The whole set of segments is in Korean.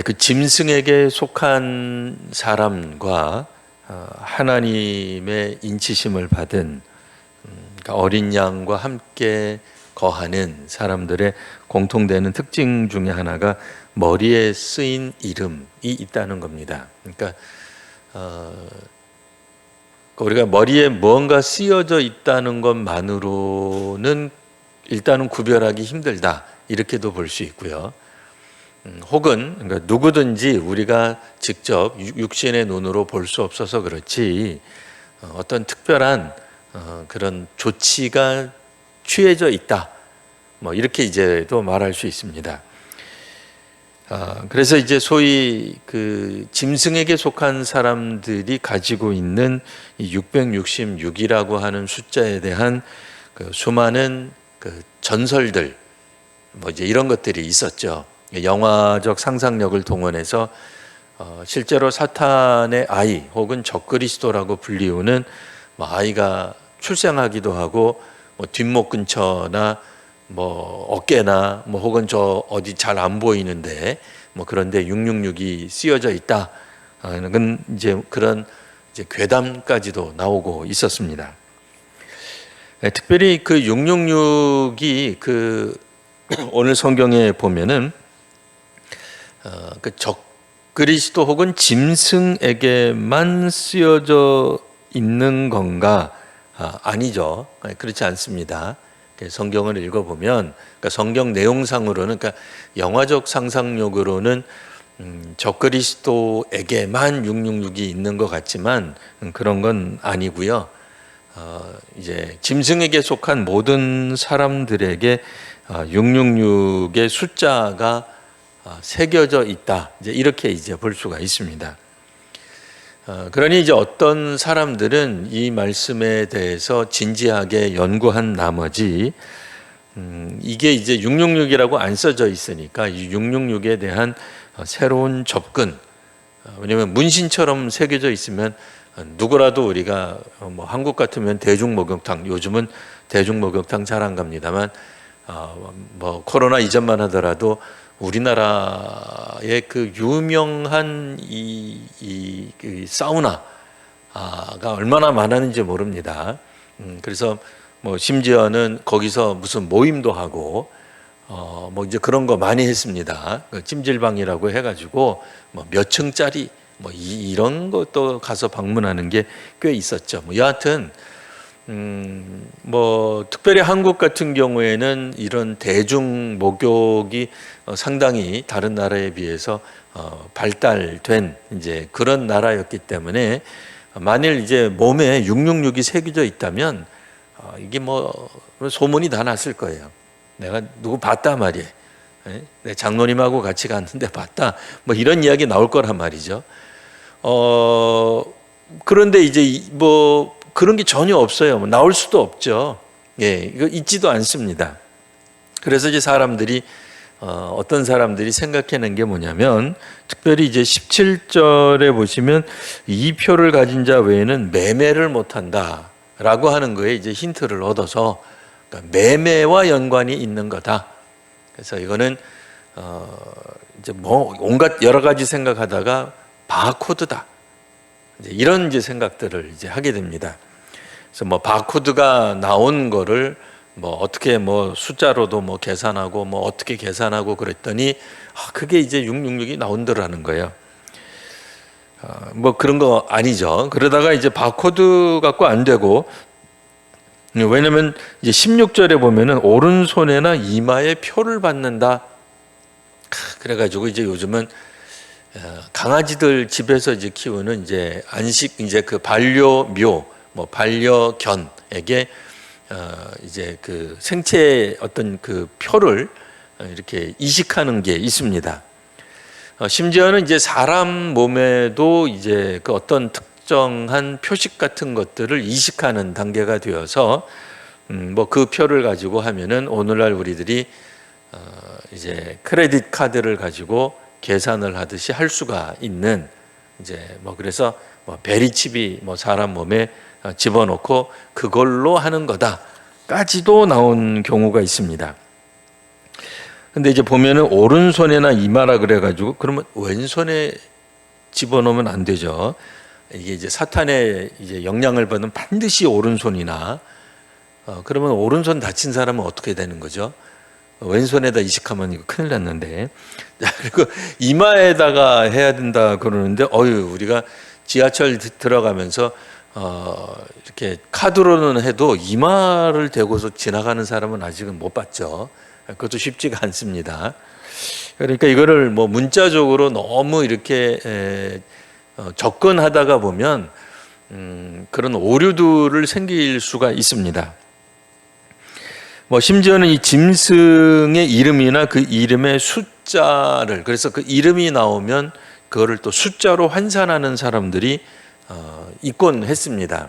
그 짐승에게 속한 사람과 하나님의 인치심을 받은 그러니까 어린 양과 함께 거하는 사람들의 공통되는 특징 중에 하나가 머리에 쓰인 이름이 있다는 겁니다. 그러니까 우리가 머리에 무언가 쓰여져 있다는 것만으로는 일단은 구별하기 힘들다, 이렇게도 볼 수 있고요. 혹은 그러니까 누구든지 우리가 직접 육신의 눈으로 볼 수 없어서 그렇지 어떤 특별한 그런 조치가 취해져 있다, 뭐 이렇게 이제 또 말할 수 있습니다. 그래서 이제 소위 그 짐승에게 속한 사람들이 가지고 있는 이 666이라고 하는 숫자에 대한 그 수많은 그 전설들, 뭐 이제 이런 것들이 있었죠. 영화적 상상력을 동원해서 실제로 사탄의 아이 혹은 적그리스도라고 불리우는 뭐 아이가 출생하기도 하고 뭐 뒷목 근처나 뭐 어깨나 뭐 혹은 저 어디 잘 안 보이는데 뭐 그런데 666이 쓰여져 있다. 그건 이제 그런 이제 괴담까지도 나오고 있었습니다. 특별히 그 666이 그 오늘 성경에 보면은 그 적그리스도 혹은 짐승에게만 쓰여져 있는 건가? 아니죠. 그렇지 않습니다. 성경을 읽어보면, 그러니까 성경 내용상으로는, 그러니까 영화적 상상력으로는 적그리스도에게만 666이 있는 것 같지만 그런 건 아니고요. 이제 짐승에게 속한 모든 사람들에게 666의 숫자가 새겨져 있다, 이제 이렇게 이제 볼 수가 있습니다. 그러니 이제 어떤 사람들은 이 말씀에 대해서 진지하게 연구한 나머지 이게 이제 666이라고 안 써져 있으니까 이 666에 대한 새로운 접근, 왜냐하면 문신처럼 새겨져 있으면 누구라도 우리가 뭐 한국 같으면 대중목욕탕, 요즘은 대중목욕탕 잘 안 갑니다만 뭐 코로나 이전만 하더라도 우리나라의 그 유명한 그 사우나가 얼마나 많았는지 모릅니다. 그래서 뭐 심지어는 거기서 무슨 모임도 하고 뭐 이제 그런 거 많이 했습니다. 그 찜질방이라고 해가지고 뭐 몇 층짜리 뭐 이런 것도 가서 방문하는 게 꽤 있었죠. 뭐 여하튼 뭐 특별히 한국 같은 경우에는 이런 대중 목욕이 상당히 다른 나라에 비해서 발달된 이제 그런 나라였기 때문에 만일 이제 몸에 666이 새겨져 있다면 이게 뭐 소문이 다 났을 거예요. 내가 누구 봤다 말이에요. 내 장로님하고 같이 갔는데 봤다. 뭐 이런 이야기 나올 거란 말이죠. 그런데 이제 뭐 그런 게 전혀 없어요. 뭐 나올 수도 없죠. 예, 이거 있지도 않습니다. 그래서 이제 사람들이 어떤 사람들이 생각해낸 게 뭐냐면, 특별히 이제 17절에 보시면 이 표를 가진 자 외에는 매매를 못한다라고 하는 거에 이제 힌트를 얻어서 그러니까 매매와 연관이 있는 거다. 그래서 이거는 이제 뭐 온갖 여러 가지 생각하다가 바코드다. 이제 이런 이제 생각들을 이제 하게 됩니다. 그래서 뭐 바코드가 나온 거를 뭐 어떻게 뭐 숫자로도 뭐 계산하고 뭐 어떻게 계산하고 그랬더니 그게 이제 666이 나온다라는 거예요. 뭐 그런 거 아니죠. 그러다가 이제 바코드 갖고 안 되고, 왜냐면 이제 16절에 보면은 오른손에나 이마에 표를 받는다. 그래가지고 이제 요즘은 강아지들 집에서 이제 키우는 이제 안식 이제 그 반려묘 뭐 반려견에게 이제 그 생체 어떤 그 표를 이렇게 이식하는 게 있습니다. 심지어는 이제 사람 몸에도 이제 그 어떤 특정한 표식 같은 것들을 이식하는 단계가 되어서 뭐 그 표를 가지고 하면은 오늘날 우리들이 이제 크레딧 카드를 가지고 계산을 하듯이 할 수가 있는 이제 뭐 그래서 뭐 베리칩이 뭐 사람 몸에 집어넣고 그걸로 하는 거다까지도 나온 경우가 있습니다. 근데 이제 보면은 오른손에나 이마라 그래가지고 그러면 왼손에 집어넣으면 안 되죠. 이게 이제 사탄의 이제 영향을 받으면 반드시 오른손이나 그러면 오른손 다친 사람은 어떻게 되는 거죠? 왼손에다 이식하면 이거 큰일 났는데. 그리고 이마에다가 해야 된다 그러는데 우리가 지하철 들어가면서 이렇게 카드로는 해도 이마를 대고서 지나가는 사람은 아직은 못 봤죠. 그것도 쉽지가 않습니다. 그러니까 이거를 뭐 문자적으로 너무 이렇게 접근하다가 보면 그런 오류들을 생길 수가 있습니다. 뭐 심지어는 이 짐승의 이름이나 그 이름의 숫자를, 그래서 그 이름이 나오면 그거를 또 숫자로 환산하는 사람들이 있곤 했습니다.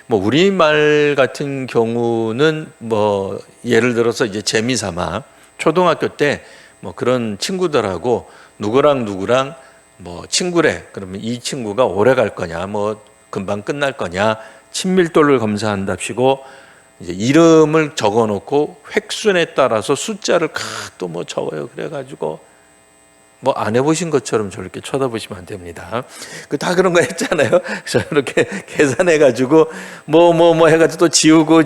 뭐 우리말 같은 경우는 뭐 예를 들어서 이제 재미삼아 초등학교 때 뭐 그런 친구들하고 누구랑 뭐 친구래, 그러면 이 친구가 오래 갈 거냐, 뭐 금방 끝날 거냐, 친밀도를 검사한답시고 이제 이름을 적어놓고 획순에 따라서 숫자를 또 뭐 적어요. 그래가지고 뭐 안 해보신 것처럼 저렇게 쳐다보시면 안 됩니다. 다 그런 거 했잖아요. 그래서 이렇게 계산해가지고 뭐 해가지고 또 지우고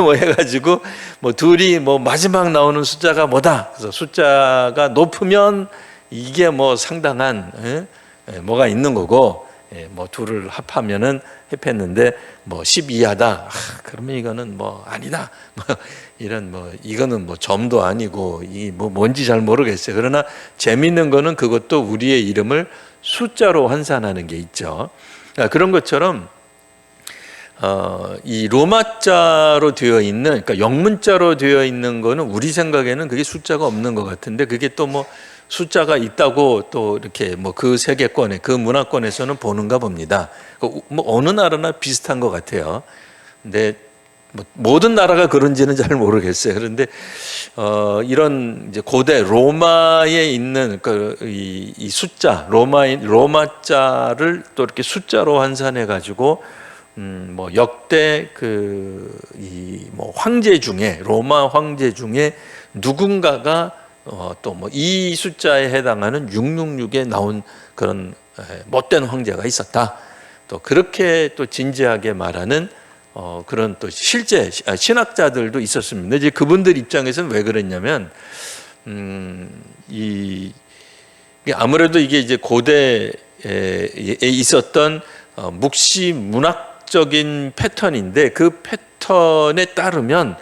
뭐 해가지고 뭐 둘이 뭐 마지막 나오는 숫자가 뭐다. 그래서 숫자가 높으면 이게 뭐 상당한 뭐가 있는 거고, 뭐 둘을 합하면은 합했는데 뭐 10 이하다. 그러면 이거는 뭐 아니다. 뭐 이런 뭐 이거는 뭐 점도 아니고 이 뭐 뭔지 잘 모르겠어요. 그러나 재밌는 거는 그것도 우리의 이름을 숫자로 환산하는 게 있죠. 그런 것처럼 이 로마자로 되어 있는, 그러니까 영문자로 되어 있는 거는 우리 생각에는 그게 숫자가 없는 것 같은데, 그게 또 뭐 숫자가 있다고 또 이렇게 뭐 그 세계권에, 그 문화권에서는 보는가 봅니다. 뭐 어느 나라나 비슷한 것 같아요. 근데 뭐 모든 나라가 그런지는 잘 모르겠어요. 그런데 이런 이제 고대 로마에 있는 이 숫자, 로마자를 또 이렇게 숫자로 환산해 가지고 뭐 역대 이 뭐 황제 중에, 로마 황제 중에 누군가가 또 뭐 이 숫자에 해당하는 666에 나온 그런 못된 황제가 있었다. 또 그렇게 또 진지하게 말하는 그런 또 실제 신학자들도 있었습니다. 이제 그분들 입장에서는 왜 그랬냐면 아무래도 이게 이제 고대에 있었던 묵시 문학적인 패턴인데, 그 패턴에 따르면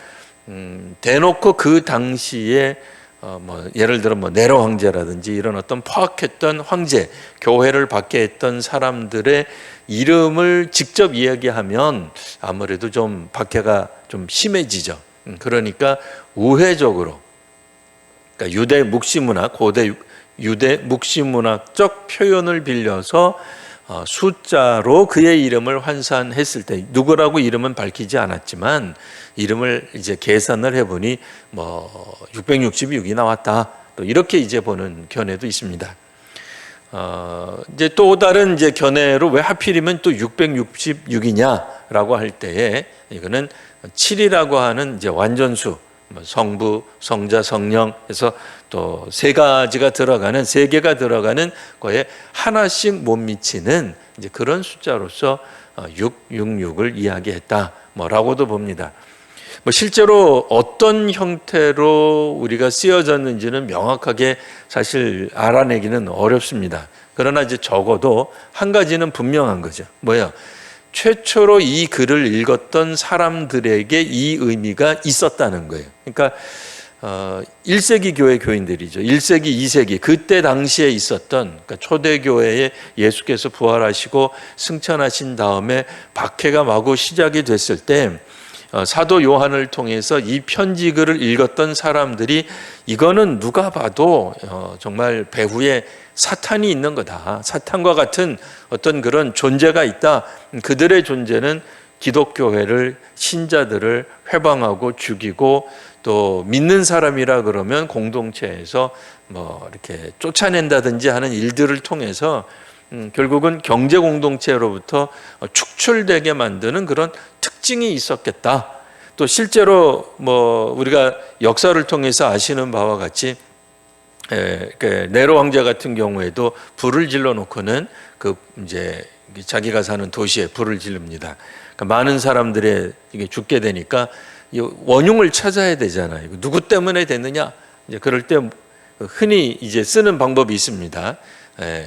대놓고 그 당시에 뭐 예를 들어 뭐 네로 황제라든지 이런 어떤 포악했던 황제, 교회를 받게 했던 사람들의 이름을 직접 이야기하면 아무래도 좀 박해가 좀 심해지죠. 그러니까 우회적으로, 그러니까 유대 묵시문학, 고대 유대 묵시문학적 표현을 빌려서 숫자로 그의 이름을 환산했을 때, 누구라고 이름은 밝히지 않았지만 이름을 이제 계산을 해보니 뭐 666이 나왔다. 또 이렇게 이제 보는 견해도 있습니다. 이제 또 다른 이제 견해로 왜 하필이면 또 666이냐라고 할 때에, 이거는 7이라고 하는 이제 완전수, 성부, 성자, 성령 해서 또 세 개가 들어가는 거에 하나씩 못 미치는 이제 그런 숫자로서 666을 이야기했다. 뭐라고도 봅니다. 뭐 실제로 어떤 형태로 우리가 쓰여졌는지는 명확하게 사실 알아내기는 어렵습니다. 그러나 이제 적어도 한 가지는 분명한 거죠. 뭐야? 최초로 이 글을 읽었던 사람들에게 이 의미가 있었다는 거예요. 그러니까 1세기 교회 교인들이죠. 1세기, 2세기 그때 당시에 있었던, 그러니까 초대교회에 예수께서 부활하시고 승천하신 다음에 박해가 마구 시작이 됐을 때 사도 요한을 통해서 이 편지글을 읽었던 사람들이 이거는 누가 봐도 정말 배후에 사탄이 있는 거다. 사탄과 같은 어떤 그런 존재가 있다. 그들의 존재는 기독교회를, 신자들을 회방하고 죽이고 또 믿는 사람이라 그러면 공동체에서 뭐 이렇게 쫓아낸다든지 하는 일들을 통해서 결국은 경제 공동체로부터 축출되게 만드는 그런 특징이 있었겠다. 또 실제로 뭐 우리가 역사를 통해서 아시는 바와 같이 그 네로 황제 같은 경우에도 불을 질러 놓고는 그 이제 자기가 사는 도시에 불을 지릅니다. 그러니까 많은 사람들이 이게 죽게 되니까 이 원흉을 찾아야 되잖아요. 누구 때문에 됐느냐? 이제 그럴 때 흔히 이제 쓰는 방법이 있습니다.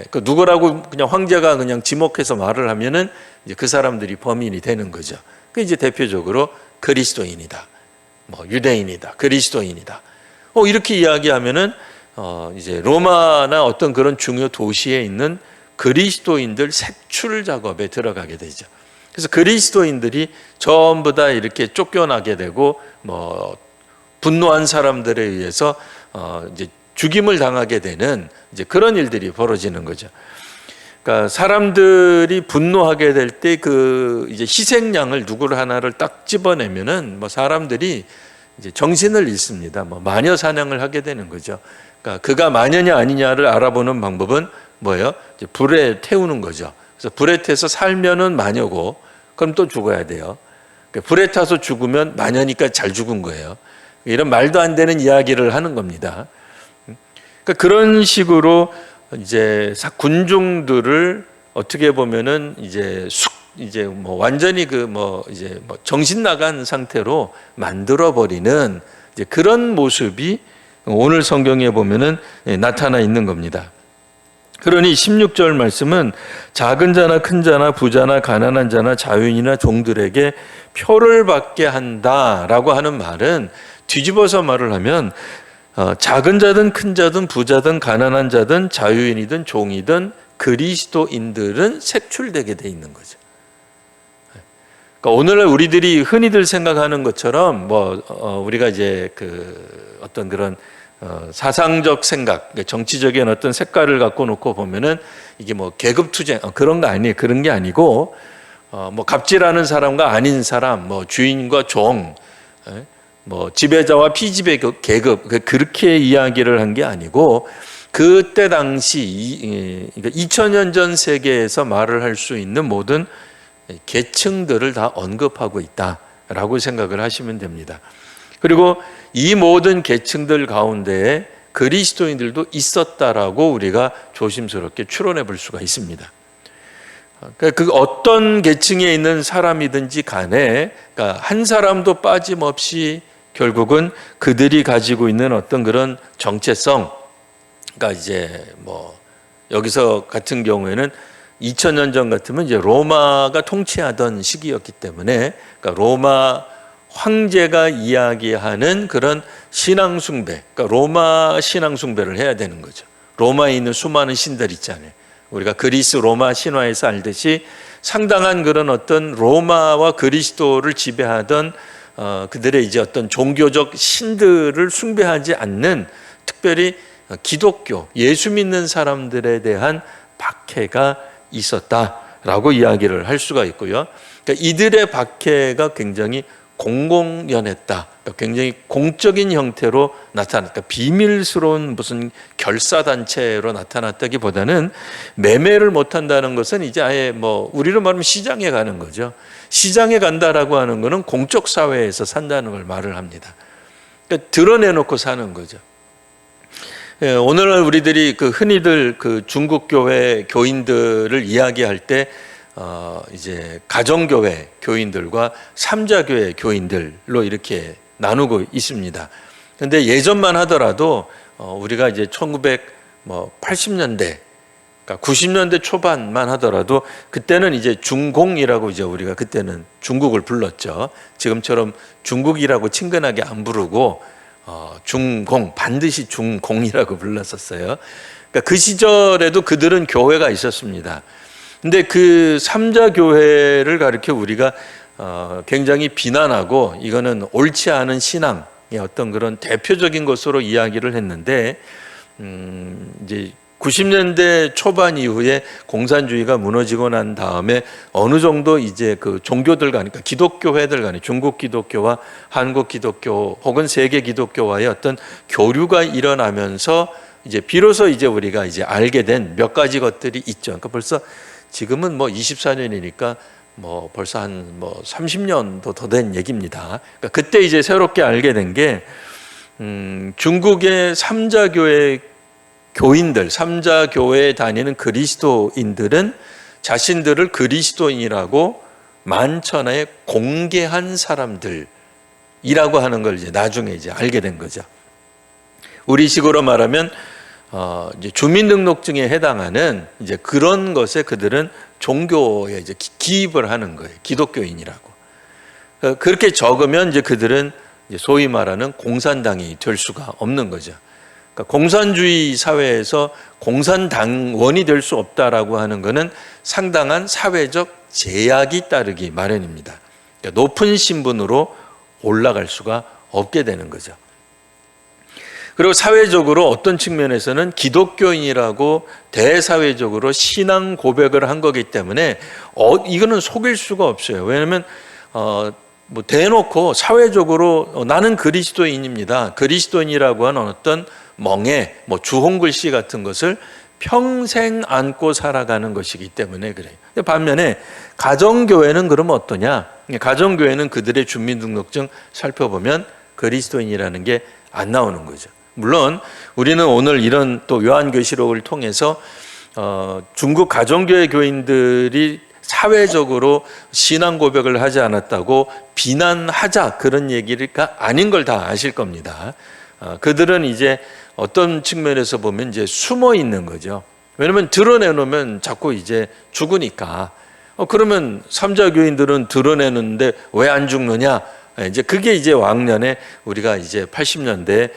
그 누구라고 그냥 황제가 그냥 지목해서 말을 하면은 이제 그 사람들이 범인이 되는 거죠. 그 이제 대표적으로 그리스도인이다, 뭐 유대인이다, 그리스도인이다. 이렇게 이야기하면은 이제 로마나 어떤 그런 중요 도시에 있는 그리스도인들 색출 작업에 들어가게 되죠. 그래서 그리스도인들이 전부 다 이렇게 쫓겨나게 되고 뭐 분노한 사람들에 의해서 이제 죽임을 당하게 되는 이제 그런 일들이 벌어지는 거죠. 그러니까 사람들이 분노하게 될 때 그 이제 희생양을 누구를 하나를 딱 집어내면은 뭐 사람들이 이제 정신을 잃습니다. 뭐 마녀 사냥을 하게 되는 거죠. 그러니까 그가 마녀냐 아니냐를 알아보는 방법은 뭐예요? 이제 불에 태우는 거죠. 그래서 불에 태서 살면은 마녀고, 그럼 또 죽어야 돼요. 그러니까 불에 타서 죽으면 마녀니까 잘 죽은 거예요. 이런 말도 안 되는 이야기를 하는 겁니다. 그러니까 그런 식으로 이제 군중들을 어떻게 보면은 이제 뭐 완전히 이제 정신 나간 상태로 만들어 버리는 이제 그런 모습이 오늘 성경에 보면은 나타나 있는 겁니다. 그러니 16절 말씀은 작은 자나 큰 자나 부자나 가난한 자나 자유인이나 종들에게 표를 받게 한다라고 하는 말은 뒤집어서 말을 하면 작은 자든 큰 자든 부자든 가난한 자든 자유인이든 종이든 그리스도인들은 색출되게 돼 있는 거죠. 그러니까 오늘날 우리들이 흔히들 생각하는 것처럼 우리가 이제 어떤 그런 사상적 생각, 정치적인 어떤 색깔을 갖고 놓고 보면은 이게 뭐 계급 투쟁 그런 거 아니에요. 그런 게 아니고 뭐 갑질하는 사람과 아닌 사람, 뭐 주인과 종, 뭐 지배자와 피지배 계급 그렇게 이야기를 한 게 아니고 그때 당시 2000년 전 세계에서 말을 할 수 있는 모든 계층들을 다 언급하고 있다라고 생각을 하시면 됩니다. 그리고 이 모든 계층들 가운데에 그리스도인들도 있었다라고 우리가 조심스럽게 추론해 볼 수가 있습니다. 그 어떤 계층에 있는 사람이든지 간에 그러니까 한 사람도 빠짐없이 결국은 그들이 가지고 있는 어떤 그런 정체성, 그러니까 이제 뭐 여기서 같은 경우에는 2000년 전 같으면 이제 로마가 통치하던 시기였기 때문에 그러니까 로마 황제가 이야기하는 그런 신앙 숭배, 그러니까 로마 신앙 숭배를 해야 되는 거죠. 로마에 있는 수많은 신들 있잖아요. 우리가 그리스 로마 신화에서 알듯이 상당한 그런 어떤 로마와 그리스도를 지배하던 그들의 이제 어떤 종교적 신들을 숭배하지 않는 특별히 기독교, 예수 믿는 사람들에 대한 박해가 있었다라고 이야기를 할 수가 있고요. 그러니까 이들의 박해가 굉장히 공공연했다. 그러니까 굉장히 공적인 형태로 나타났다. 비밀스러운 무슨 결사단체로 나타났다기보다는 매매를 못한다는 것은 이제 아예 우리로 말하면 시장에 가는 거죠. 시장에 간다라고 하는 것은 공적 사회에서 산다는 걸 말을 합니다. 그러니까 드러내놓고 사는 거죠. 오늘날 우리들이 흔히들 중국 교회 교인들을 이야기할 때 이제 가정교회 교인들과 삼자교회 교인들로 이렇게 나누고 있습니다. 그런데 예전만 하더라도 우리가 이제 1980년대, 그러니까 90년대 초반만 하더라도 그때는 이제 중공이라고 이제 우리가 그때는 중국을 불렀죠. 지금처럼 중국이라고 친근하게 안 부르고 중공, 반드시 중공이라고 불렀었어요. 그러니까 그 시절에도 그들은 교회가 있었습니다. 근데 그 삼자교회를 가리켜 우리가 굉장히 비난하고 이거는 옳지 않은 신앙의 어떤 그런 대표적인 것으로 이야기를 했는데 이제 90년대 초반 이후에 공산주의가 무너지고 난 다음에 어느 정도 이제 그 종교들 간에, 그러니까 기독교회들 간에 중국 기독교와 한국 기독교 혹은 세계 기독교와의 어떤 교류가 일어나면서 이제 비로소 이제 우리가 이제 알게 된 몇 가지 것들이 있죠. 그러니까 벌써 지금은 24년이니까 벌써 한 30년도 더 된 얘기입니다. 그러니까 그때 이제 새롭게 알게 된 게 중국의 삼자교회 교인들, 삼자 교회에 다니는 그리스도인들은 자신들을 그리스도인이라고 만천하에 공개한 사람들이라고 하는 걸 이제 나중에 이제 알게 된 거죠. 우리식으로 말하면 이제 주민등록증에 해당하는 이제 그런 것에 그들은 종교에 이제 기입을 하는 거예요. 기독교인이라고. 그렇게 적으면 이제 그들은 이제 소위 말하는 공산당이 될 수가 없는 거죠. 그러니까 공산주의 사회에서 공산당원이 될 수 없다라고 하는 것은 상당한 사회적 제약이 따르기 마련입니다. 그러니까 높은 신분으로 올라갈 수가 없게 되는 거죠. 그리고 사회적으로 어떤 측면에서는 기독교인이라고 대사회적으로 신앙 고백을 한 거기 때문에 이거는 속일 수가 없어요. 왜냐하면 뭐 대놓고 사회적으로 나는 그리스도인입니다. 그리스도인이라고 하는 어떤 멍에 뭐 주홍글씨 같은 것을 평생 안고 살아가는 것이기 때문에 그래요. 반면에 가정교회는 그러면 어떠냐? 가정교회는 그들의 주민등록증 살펴보면 그리스도인이라는 게 안 나오는 거죠. 물론 우리는 오늘 이런 또 요한계시록을 통해서 중국 가정교회 교인들이 사회적으로 신앙 고백을 하지 않았다고 비난하자 그런 얘기가 아닌 걸 다 아실 겁니다. 그들은 이제 어떤 측면에서 보면 이제 숨어 있는 거죠. 왜냐하면 드러내놓으면 자꾸 이제 죽으니까. 그러면 삼자 교인들은 드러내는데 왜 안 죽느냐? 이제 그게 이제 왕년에 우리가 이제 80년대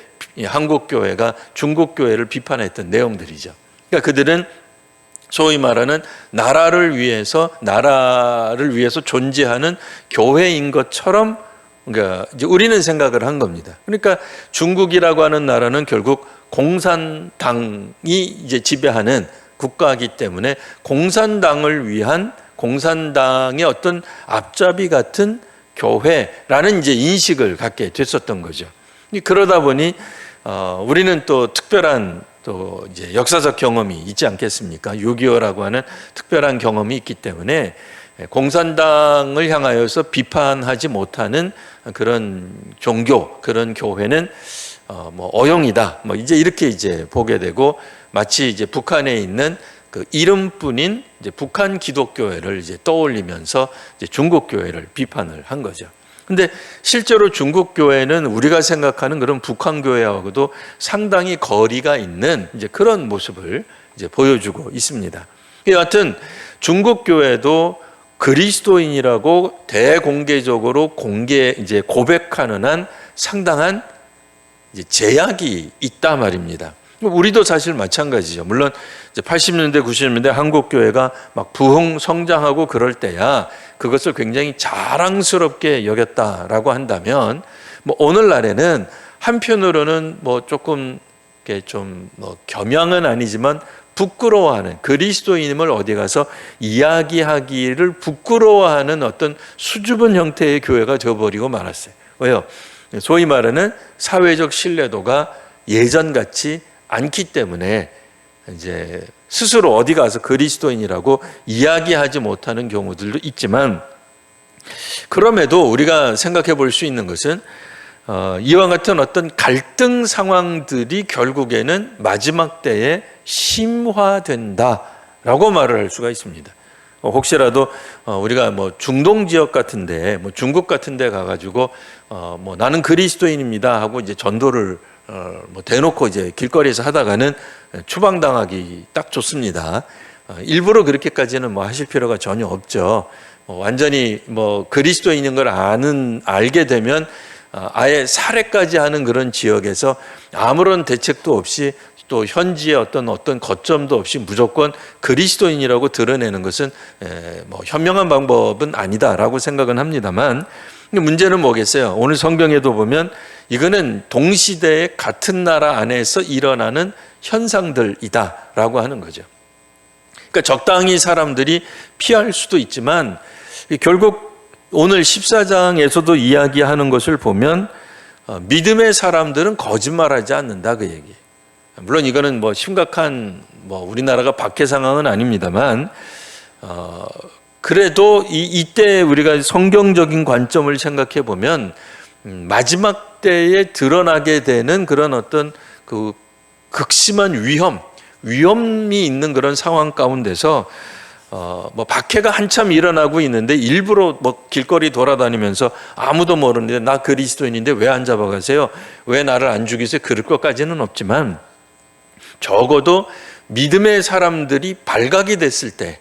한국 교회가 중국 교회를 비판했던 내용들이죠. 그러니까 그들은 소위 말하는 나라를 위해서 존재하는 교회인 것처럼 그러니까 이제 우리는 생각을 한 겁니다. 그러니까 중국이라고 하는 나라는 결국 공산당이 이제 지배하는 국가이기 때문에 공산당을 위한 공산당의 어떤 앞잡이 같은 교회라는 이제 인식을 갖게 됐었던 거죠. 그러다 보니 우리는 또 특별한 또 이제 역사적 경험이 있지 않겠습니까? 6.25라고 하는 특별한 경험이 있기 때문에 공산당을 향하여서 비판하지 못하는 그런 종교, 그런 교회는 뭐 어용이다. 뭐 이제 이렇게 이제 보게 되고 마치 이제 북한에 있는 그 이름뿐인 이제 북한 기독교회를 이제 떠올리면서 이제 중국 교회를 비판을 한 거죠. 근데 실제로 중국 교회는 우리가 생각하는 그런 북한 교회하고도 상당히 거리가 있는 이제 그런 모습을 이제 보여주고 있습니다. 여하튼 중국 교회도 그리스도인이라고 대공개적으로 이제 고백하는 한 상당한 이제 제약이 있다 말입니다. 우리도 사실 마찬가지죠. 물론 이제 80년대, 90년대 한국 교회가 막 부흥 성장하고 그럴 때야 그것을 굉장히 자랑스럽게 여겼다라고 한다면, 뭐 오늘날에는 한편으로는 뭐 조금 이렇게 좀 뭐 겸양은 아니지만 부끄러워하는, 그리스도인임을 어디 가서 이야기하기를 부끄러워하는 어떤 수줍은 형태의 교회가 되어버리고 말았어요. 왜요? 소위 말하는 사회적 신뢰도가 예전같이 않기 때문에 이제 스스로 어디 가서 그리스도인이라고 이야기하지 못하는 경우들도 있지만, 그럼에도 우리가 생각해 볼 수 있는 것은 이와 같은 어떤 갈등 상황들이 결국에는 마지막 때에 심화된다라고 말을 할 수가 있습니다. 혹시라도 우리가 뭐 중동 지역 같은데, 뭐 중국 같은데 가가지고 뭐 나는 그리스도인입니다 하고 이제 전도를 뭐 대놓고 이제 길거리에서 하다가는 추방당하기 딱 좋습니다. 일부러 그렇게까지는 뭐 하실 필요가 전혀 없죠. 완전히 뭐 그리스도인인 걸 알게 되면 아예 살해까지 하는 그런 지역에서 아무런 대책도 없이 또 현지의 어떤 거점도 없이 무조건 그리스도인이라고 드러내는 것은 뭐 현명한 방법은 아니다라고 생각은 합니다만, 문제는 뭐겠어요? 오늘 성경에도 보면 이거는 동시대의 같은 나라 안에서 일어나는 현상들이다라고 하는 거죠. 그러니까 적당히 사람들이 피할 수도 있지만 결국 오늘 14장에서도 이야기하는 것을 보면 믿음의 사람들은 거짓말하지 않는다, 그 얘기. 물론 이거는 뭐 심각한 뭐 우리나라가 박해 상황은 아닙니다만 그래도 이때 우리가 성경적인 관점을 생각해 보면 마지막 때에 드러나게 되는 그런 어떤 그 극심한 위험이 있는 그런 상황 가운데서 뭐 박해가 한참 일어나고 있는데 일부러 뭐 길거리 돌아다니면서 아무도 모르는데 나 그리스도인인데 왜 안 잡아가세요? 왜 나를 안 죽이세요? 그럴 것까지는 없지만 적어도 믿음의 사람들이 발각이 됐을 때,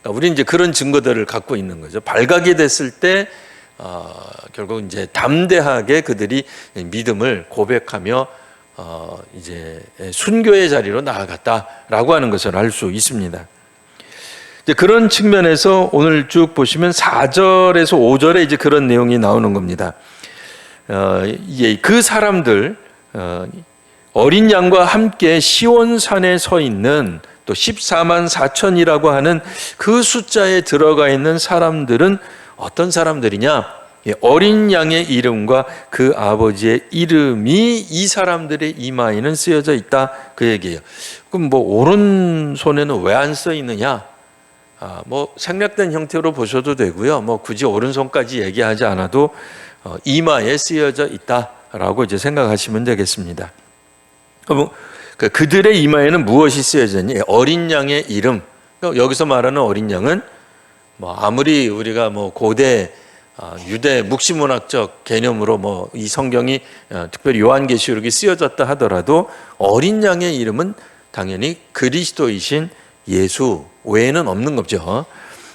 우리는 이제 그런 증거들을 갖고 있는 거죠. 발각이 됐을 때 결국 이제 담대하게 그들이 믿음을 고백하며 이제 순교의 자리로 나아갔다라고 하는 것을 알 수 있습니다. 이제 그런 측면에서 오늘 쭉 보시면 4절에서 5절에 이제 그런 내용이 나오는 겁니다. 그 사람들 어린 양과 함께 시온산에 서 있는 또 14만 4천이라고 하는 그 숫자에 들어가 있는 사람들은 어떤 사람들이냐? 어린 양의 이름과 그 아버지의 이름이 이 사람들의 이마에는 쓰여져 있다, 그 얘기예요. 그럼 뭐 오른손에는 왜 안 써 있느냐? 뭐 생략된 형태로 보셔도 되고요. 뭐 굳이 오른손까지 얘기하지 않아도 이마에 쓰여져 있다라고 이제 생각하시면 되겠습니다. 그럼 그들의 이마에는 무엇이 쓰여졌니? 어린 양의 이름. 여기서 말하는 어린 양은 뭐 아무리 우리가 뭐 고대 유대 묵시문학적 개념으로 뭐 이 성경이 특별히 요한계시록이 쓰여졌다 하더라도 어린 양의 이름은 당연히 그리스도이신 예수 외에는 없는 거죠.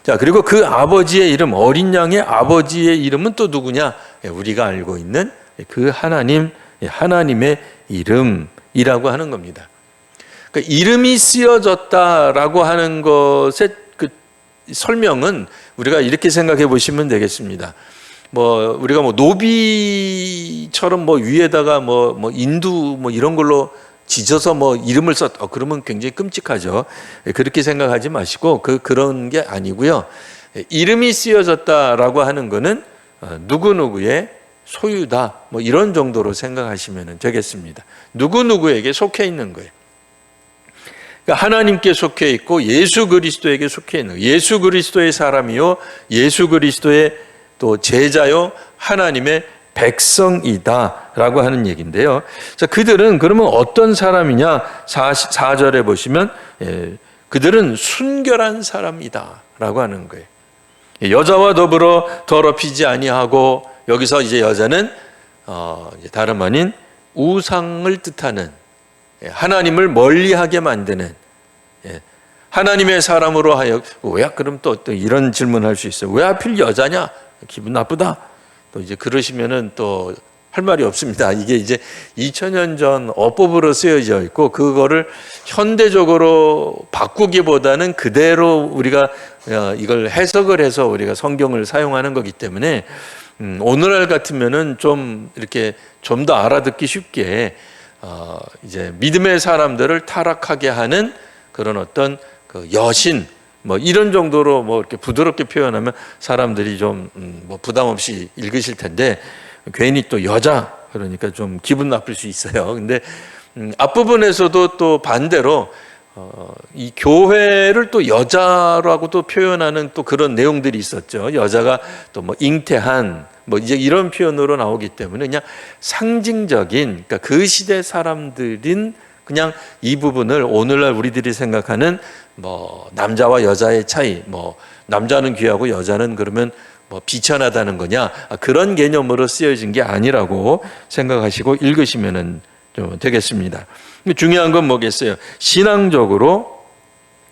자, 그리고 그 아버지의 이름, 어린 양의 아버지의 이름은 또 누구냐? 우리가 알고 있는 그 하나님의 이름이라고 하는 겁니다. 그러니까 이름이 쓰여졌다라고 하는 것의 그 설명은 우리가 이렇게 생각해 보시면 되겠습니다. 뭐 우리가 뭐 노비처럼 뭐 위에다가 뭐 인두 뭐 이런 걸로 지져서 뭐 이름을 썼다. 그러면 굉장히 끔찍하죠. 그렇게 생각하지 마시고 그런 게 아니고요. 이름이 쓰여졌다라고 하는 거는 누구누구의 소유다. 뭐 이런 정도로 생각하시면 되겠습니다. 누구누구에게 속해 있는 거예요. 그러니까 하나님께 속해 있고 예수 그리스도에게 속해 있는 거예요. 예수 그리스도의 사람이요, 예수 그리스도의 또 제자요, 하나님의 백성이다라고 하는 얘기인데요. 자, 그들은 그러면 어떤 사람이냐? 4절에 보시면 그들은 순결한 사람이다라고 하는 거예요. 여자와 더불어 더럽히지 아니하고, 여기서 이제 여자는 다름 아닌 우상을 뜻하는, 하나님을 멀리하게 만드는, 하나님의 사람으로 하여, 왜 그럼 또 이런 질문할 수 있어요. 왜 하필 여자냐? 기분 나쁘다. 또 이제 그러시면은 또 할 말이 없습니다. 이게 이제 2000년 전 어법으로 쓰여져 있고, 그거를 현대적으로 바꾸기보다는 그대로 우리가 이걸 해석을 해서 우리가 성경을 사용하는 거기 때문에 오늘날 같으면은 좀 이렇게 좀 더 알아듣기 쉽게 이제 믿음의 사람들을 타락하게 하는 그런 어떤 그 여신, 뭐 이런 정도로 뭐 이렇게 부드럽게 표현하면 사람들이 좀 뭐 부담 없이 읽으실 텐데, 괜히 또 여자 그러니까 좀 기분 나쁠 수 있어요. 근데 앞부분에서도 또 반대로 이 교회를 또 여자라고 또 표현하는 또 그런 내용들이 있었죠. 여자가 또 뭐 잉태한 뭐 이제 이런 표현으로 나오기 때문에 그냥 상징적인, 그러니까 그 시대 사람들인 그냥 이 부분을 오늘날 우리들이 생각하는 뭐 남자와 여자의 차이, 뭐 남자는 귀하고 여자는 그러면 뭐 비천하다는 거냐, 그런 개념으로 쓰여진 게 아니라고 생각하시고 읽으시면 좀 되겠습니다. 중요한 건 뭐겠어요? 신앙적으로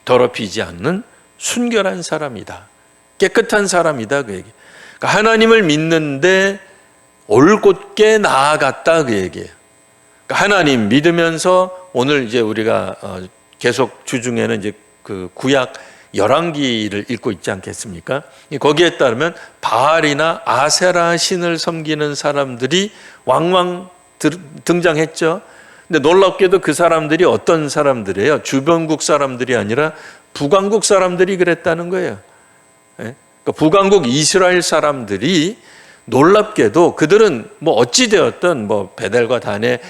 더럽히지 않는 순결한 사람이다, 깨끗한 사람이다, 그 얘기. 그러니까 하나님을 믿는데 올곧게 나아갔다, 그 얘기예요. 그러니까 하나님 믿으면서 오늘 이제 우리가 계속 주중에는 이제 그 구약 열왕기를 읽고 있지 않겠습니까? 거기에 따르면 바알이나 아세라 신을 섬기는 사람들이 왕왕 등장했죠. 근데 놀랍게도 그 사람들이 어떤 사람들이에요? 주변국 사람들이 아니라 북왕국 사람들이 그랬다는 거예요. 그러니까 북왕국 이스라엘 사람들이 놀랍게도 그들은 뭐 어찌 되었든 뭐 베델과 단의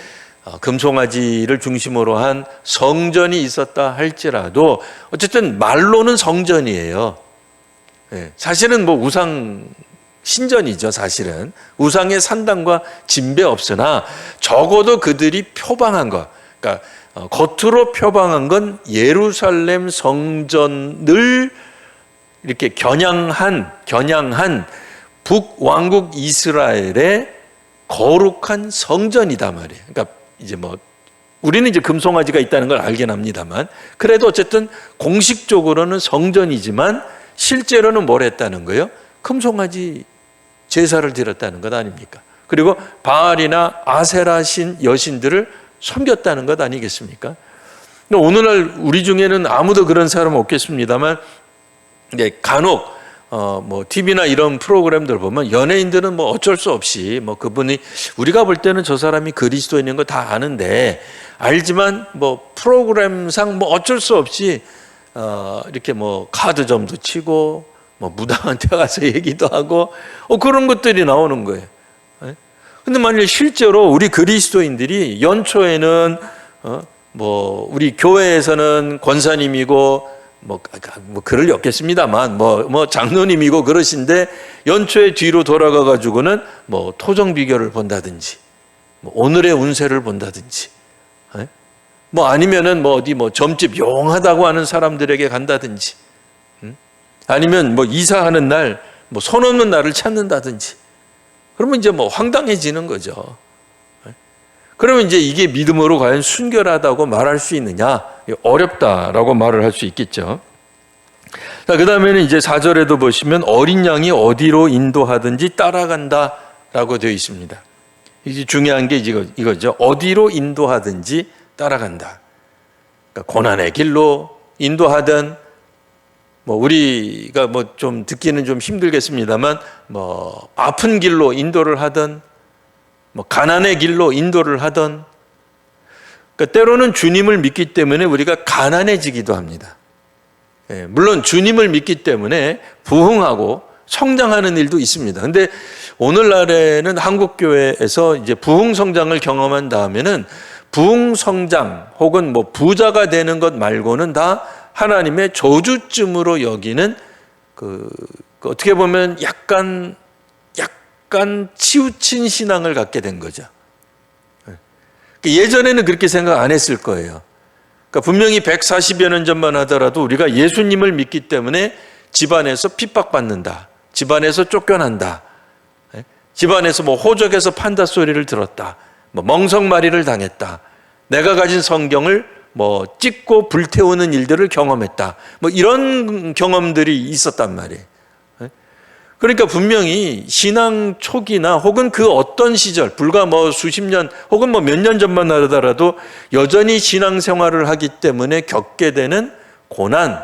금송아지를 중심으로 한 성전이 있었다 할지라도 어쨌든 말로는 성전이에요. 사실은 뭐 우상 신전이죠. 사실은 우상의 산당과 진배 없으나 적어도 그들이 표방한 것, 그러니까 겉으로 표방한 건 예루살렘 성전을 이렇게 겨냥한 북왕국 이스라엘의 거룩한 성전이다 말이에요. 그러니까 이제 뭐 우리는 이제 금송아지가 있다는 걸 알긴 합니다만, 그래도 어쨌든 공식적으로는 성전이지만 실제로는 뭘 했다는 거예요? 금송아지 제사를 드렸다는 것 아닙니까? 그리고 바알이나 아세라 신 여신들을 섬겼다는 것 아니겠습니까? 오늘날 우리 중에는 아무도 그런 사람 없겠습니다만, 간혹 뭐 TV나 이런 프로그램들 보면 연예인들은 뭐 어쩔 수 없이 뭐 그분이 우리가 볼 때는 저 사람이 그리스도인인 거 다 아는데 알지만 뭐 프로그램상 뭐 어쩔 수 없이 이렇게 뭐 카드점도 치고 뭐 무당한테 가서 얘기도 하고 그런 것들이 나오는 거예요. 근데 만일 실제로 우리 그리스도인들이 연초에는 뭐 우리 교회에서는 권사님이고 뭐 그럴 리 없겠습니다만 뭐 장로님이고 그러신데 연초에 뒤로 돌아가 가지고는 뭐 토정 비결을 본다든지 뭐 오늘의 운세를 본다든지 뭐 아니면은 뭐 어디 뭐 점집 용하다고 하는 사람들에게 간다든지 아니면 뭐 이사하는 날 뭐 손 없는 날을 찾는다든지, 그러면 이제 뭐 황당해지는 거죠. 그러면 이제 이게 믿음으로 과연 순결하다고 말할 수 있느냐? 어렵다라고 말을 할 수 있겠죠. 자, 그 다음에는 이제 4절에도 보시면 어린 양이 어디로 인도하든지 따라간다라고 되어 있습니다. 이제 중요한 게 이거죠. 어디로 인도하든지 따라간다. 그러니까 고난의 길로 인도하든, 뭐 우리가 뭐 좀 듣기는 좀 힘들겠습니다만, 뭐 아픈 길로 인도를 하든, 뭐 가난의 길로 인도를 하든, 그러니까 때로는 주님을 믿기 때문에 우리가 가난해지기도 합니다. 물론 주님을 믿기 때문에 부흥하고 성장하는 일도 있습니다. 근데 오늘날에는 한국 교회에서 이제 부흥 성장을 경험한 다음에는 부흥 성장 혹은 뭐 부자가 되는 것 말고는 다 하나님의 저주쯤으로 여기는 그 어떻게 보면 약간 치우친 신앙을 갖게 된 거죠. 예전에는 그렇게 생각 안 했을 거예요. 그러니까 분명히 140여 년 전만 하더라도 우리가 예수님을 믿기 때문에 집안에서 핍박받는다, 집안에서 쫓겨난다, 집안에서 뭐 호적에서 판다 소리를 들었다, 뭐 멍석말이를 당했다, 내가 가진 성경을 뭐 찍고 불태우는 일들을 경험했다, 뭐 이런 경험들이 있었단 말이에요. 그러니까 분명히 신앙 초기나 혹은 그 어떤 시절, 불과 뭐 수십 년 혹은 뭐 몇 년 전만 하더라도 여전히 신앙생활을 하기 때문에 겪게 되는 고난,